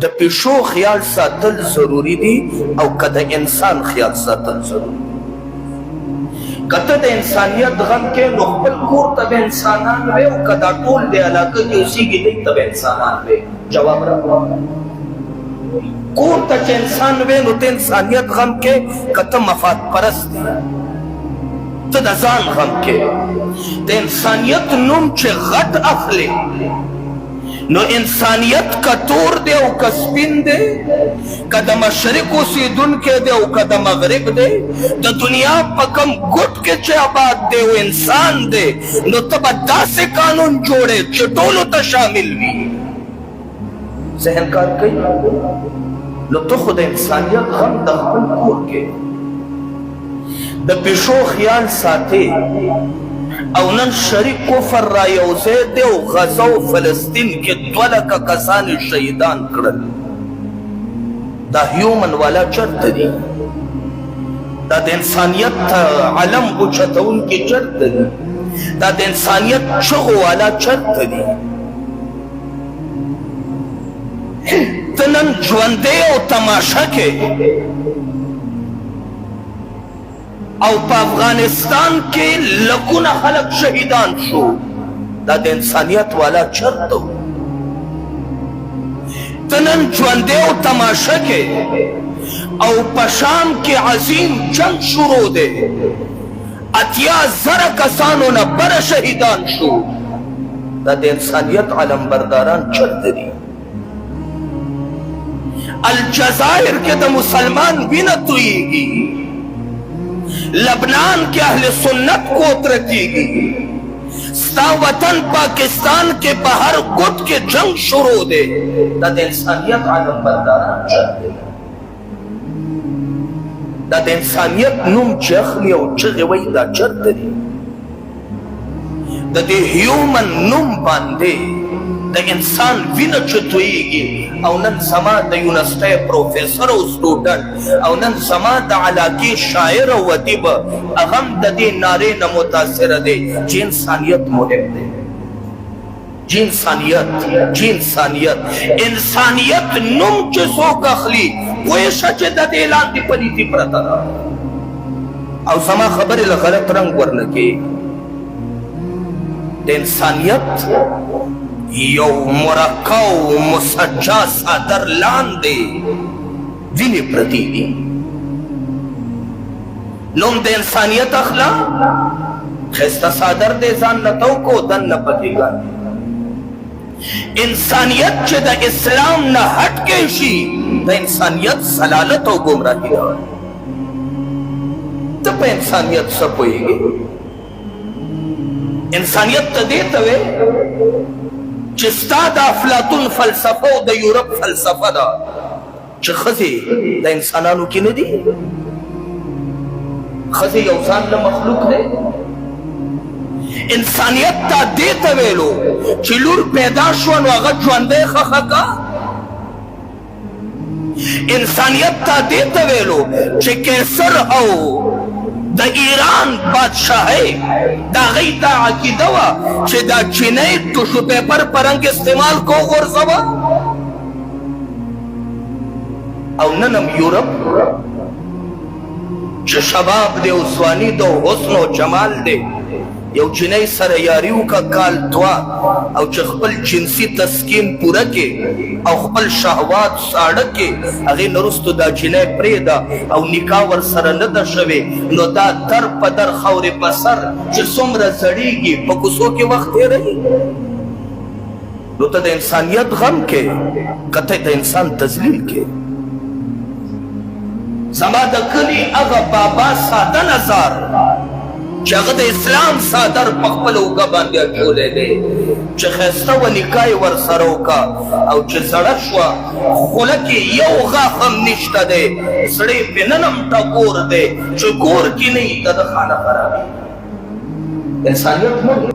د پیشو خیال ساتل ضروری دی او کده انسان خیال ساتل ضروری دی. کته د انسانیت غم کې نو خپل کور ته انسانان وي او کدا ټول دی علاقه کې اوسېږي دی ته انسانان وي. جواب راکړه کور ته چې انسان وي نو د انسانیت غم کې کته مفاد پرست دی ته د ځان غم کې د انسانیت نوم چې غټ اخلي نو انسانیت کا تور دے او کا سپین دے کدا مشرق اوسیدون کے دے او کدا مغرب دے دا دنیا پکم گٹ کے چے آباد دے او انسان دے نو تب دا سے قانون جوڑے چٹولو تا شامل بھی ذہن کار کئی نو تو خود انسانیت غم دا خپل کور کے دا پیشو خیال ساتے او نن شریک کفر را یوزے دے او غزہ و فلسطین کے دولکا کسان شہیدان کرل دا ہیومن والا چرت دی دا دا انسانیت علم اچھتا ان کی چرت دی دا دا انسانیت چغو والا چرت دی تنن جوندے او تماشا کے او پا افغانستان کے لکون خلق شہیدان شو دا دا انسانیت والا چرتو تنن جوندے و تماشا کے او پا شام کے عظیم جنگ شروع دے اتیا زر کسانو نا بر شہیدان شو دا دا انسانیت علم برداران چرت دی. الجزائر کے دا مسلمان بینت ہوئی گی لبنان کے اہل سنت کو ترکی گی ستا وطن پاکستان کے باہر گٹ کے جنگ شروع دے دا انسانیت عالم برداران چل دے دا انسانیت نم چخلی او چغوی دا چرد دے دا ہیومن نم باندے دا انسان وین چتوئی گی او نن زما دا یونسٹے پروفیسر او سٹوڈنٹ او نن زما دا علاقی شاعر او ادیب اغم دا دی نارے نمتاثر دے جی انسانیت مهم دے جی انسانیت انسانیت نم چسو کخلی ویشا چے دا دی اعلان دی پنی تی پرتا دا او زما خبر لغلط رنگ ورنکے دا انسانیت یو مرکو مسجا سادر لاندے وینی پرتی دی نوم دے انسانیت اخلا خیستہ سادر دے زان نتو کو دن نپتی گا انسانیت چے دا اسلام نہ ہٹ کے شی دا انسانیت سلالت و گمراہی دا تب انسانیت سب ہوئی گی انسانیت تا دیتا وے چستا دا افلاطون فلسفہ دا یورپ فلسفہ دا چه خزی دا انسانانو کی ندی خزی یوزان لمخلوق دے انسانیت تا دیتا ویلو چه لور پیدا شوان و اغد جواندے خخکا انسانیت تا دیتا ویلو چه کیسر او دا ایران بادشاہ ہے دا غیتا عقیدوا چھے دا چینئی ٹوشو پیپر پرنگ استعمال کو غرزوا او ننم یورپ چھے شباب دے اسوانی دو حسن و جمال دے یو چینئی سر یاریو کا کال دوا او چھے خپل جنسی تسکین پورا کے او خپل شہوات ساڑک کے اگے نرستو دا چینئی پریدا او نکاور سر ندر شوے نو دا در پدر خور پسر چھے سمر زڑی گی پکسو کے وقت ہے رہی نو تا دا انسانیت غم کے کتے دا انسان تزلیل کے زمان دا کلی اگا بابا سادہ نظار چاگد اسلام سادر پخپل اوگا باندیا چولے دے چه خیستا و نکای ور سروکا او چه زڑشوا خلکی یو غاخم نشتا دے سڑے پننم تا گور دے چه گور کی نہیں تا دا خانہ خرابی انسانیت مو